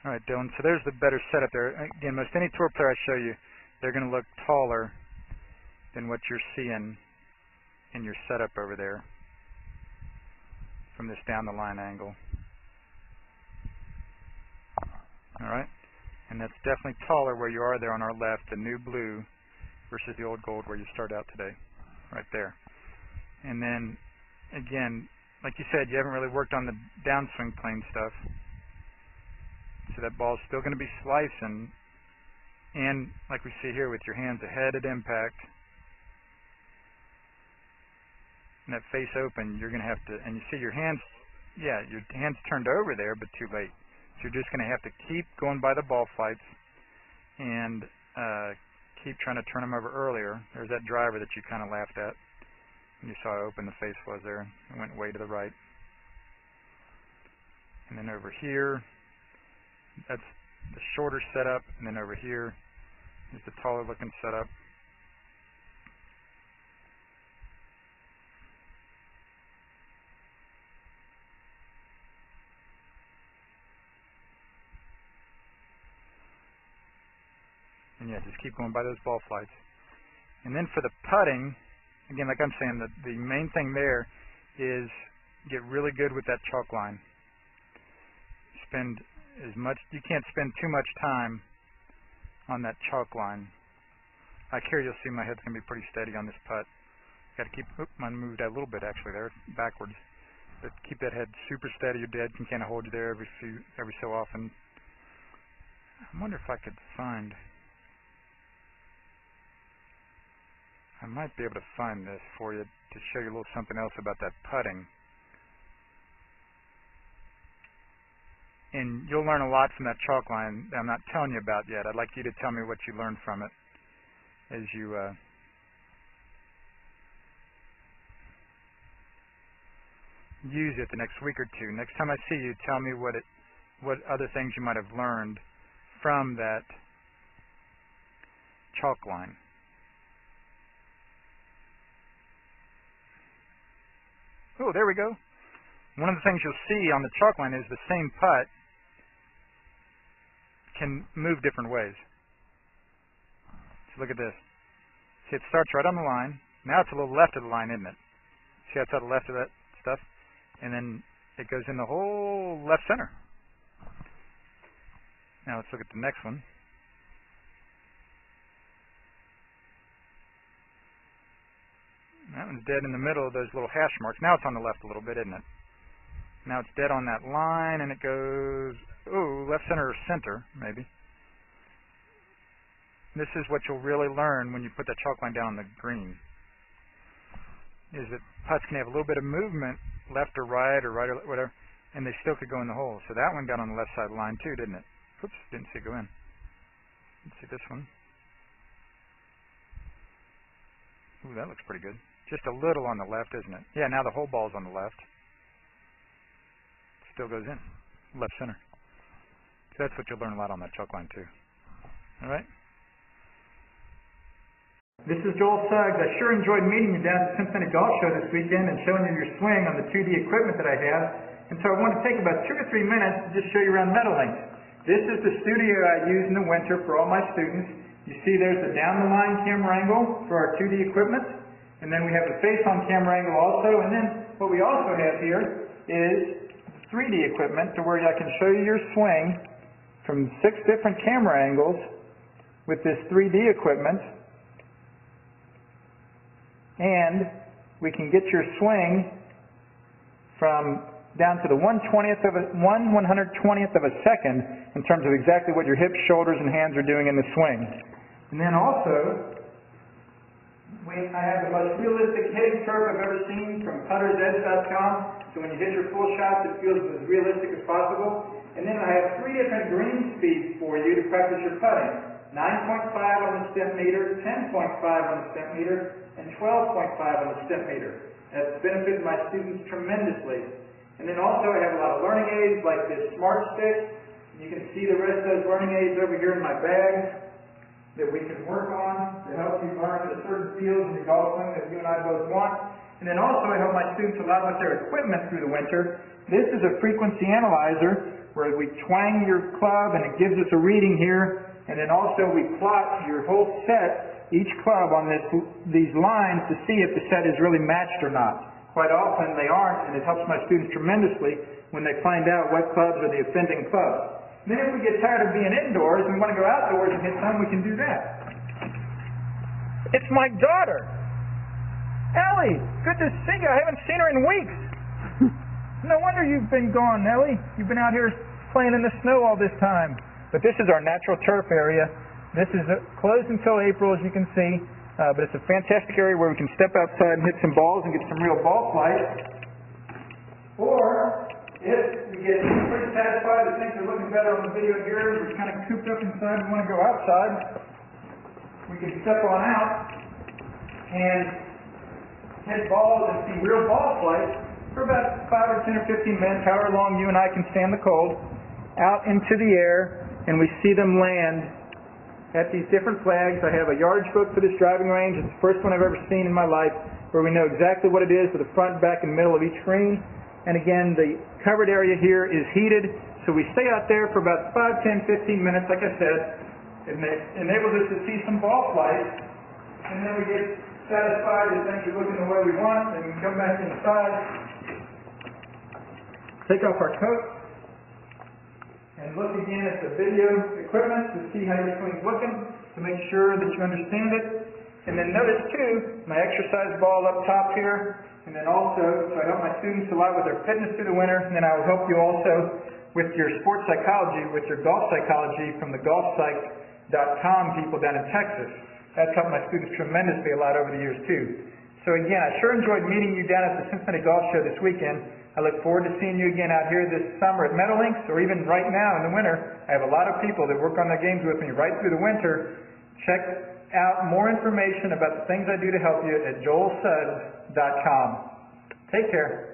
All right, Dylan, so there's the better setup there. Again, most any tour player I show you, they're going to look taller than what you're seeing in your setup over there from this down the line angle. All right, and that's definitely taller where you are there on our left, the new blue versus the old gold where you start out today, right there. And then, again, like you said, you haven't really worked on the downswing plane stuff. So that ball's still going to be slicing, and like we see here with your hands ahead at impact and that face open, you're going to have to, and you see your hands, yeah, your hands turned over there, but too late. So you're just going to have to keep going by the ball flights and keep trying to turn them over earlier. There's that driver that you kind of laughed at. And you saw how open the face was there. It went way to the right. And then over here, that's the shorter setup, and then over here is the taller looking setup. And yeah, just keep going by those ball flights. And then for the putting, again, like I'm saying, the main thing there is get really good with that chalk line. You can't spend too much time on that chalk line. Like here, you'll see my head's going to be pretty steady on this putt. Got to keep, mine moved a little bit actually there, backwards. But keep that head super steady. Your dad can kind of hold you there every so often. I wonder if I could find, I might be able to find this for you to show you a little something else about that putting. And you'll learn a lot from that chalk line that I'm not telling you about yet. I'd like you to tell me what you learned from it as you use it the next week or two. Next time I see you, tell me what other things you might have learned from that chalk line. Oh, there we go. One of the things you'll see on the chalk line is the same putt can move different ways. So look at this. See, it starts right on the line. Now it's a little left of the line, isn't it? See how it's out of left of that stuff? And then it goes in the whole left center. Now let's look at the next one. That one's dead in the middle of those little hash marks. Now it's on the left a little bit, isn't it? Now it's dead on that line, and it goes, ooh, left center or center, maybe. This is what you'll really learn when you put that chalk line down on the green, is that putts can have a little bit of movement, left or right or whatever, and they still could go in the hole. So that one got on the left side of the line too, didn't it? Oops, didn't see it go in. Let's see this one. Ooh, that looks pretty good. Just a little on the left, isn't it? Yeah, now the whole ball's on the left. Still goes in, left center. So that's what you'll learn a lot on that chalk line too. All right. This is Joel Suggs. I sure enjoyed meeting you down at the Cincinnati Golf Show this weekend and showing you your swing on the 2D equipment that I have. And so I want to take about 2 or 3 minutes to just show you around Meadowlink. This is the studio I use in the winter for all my students. You see there's the down the line camera angle for our 2D equipment. And then we have the face on camera angle also. And then what we also have here is 3D equipment to where I can show you your swing from 6 different camera angles with this 3D equipment, and we can get your swing from down to the 1/120th of a second in terms of exactly what your hips, shoulders, and hands are doing in the swing. And then also, I have the most realistic hitting curve I've ever seen from puttersedge.com. So when you hit your full shots, it feels as realistic as possible. And then I have 3 different green speeds for you to practice your putting. 9.5 on the step meter, 10.5 on the step meter, and 12.5 on the step meter. That's benefited my students tremendously. And then also I have a lot of learning aids like this Smart Stick. You can see the rest of those learning aids over here in my bag that we can work on to help you learn the certain fields in the golf swing that you and I both want. And then also I help my students a lot with their equipment through the winter. This is a frequency analyzer where we twang your club and it gives us a reading here, and then also we plot your whole set, each club on these lines to see if the set is really matched or not. Quite often they aren't, and it helps my students tremendously when they find out what clubs are the offending clubs. Then if we get tired of being indoors and we want to go outdoors and hit some, we can do that. It's my daughter! Ellie! Good to see you! I haven't seen her in weeks! No wonder you've been gone, Ellie. You've been out here playing in the snow all this time. But this is our natural turf area. This is closed until April, as you can see. But it's a fantastic area where we can step outside and hit some balls and get some real ball flight. Or, if we get pretty satisfied that things are looking better on the video here, we're kind of cooped up inside and want to go outside, we can step on out and hit balls and see real ball flight for about 5 or 10 or 15 minutes, however long you and I can stand the cold, out into the air, and we see them land at these different flags. I have a yardage book for this driving range. It's the first one I've ever seen in my life where we know exactly what it is with the front, back, and middle of each green. And again, the covered area here is heated, so we stay out there for about 5, 10, 15 minutes, like I said. It enables us to see some ball flight, and then we get satisfied that things are looking the way we want, and we can come back inside, take off our coat, and look again at the video equipment to see how your swing's looking, to make sure that you understand it. And then notice too, my exercise ball up top here, and then also, so I help my students a lot with their fitness through the winter, and then I will help you also with your sports psychology, with your golf psychology from the golfpsych.com people down in Texas. That's helped my students tremendously a lot over the years too. So again, I sure enjoyed meeting you down at the Cincinnati Golf Show this weekend. I look forward to seeing you again out here this summer at Meadowlinks, or even right now in the winter. I have a lot of people that work on their games with me right through the winter. Check out more information about the things I do to help you at joelsuggs.com. Take care.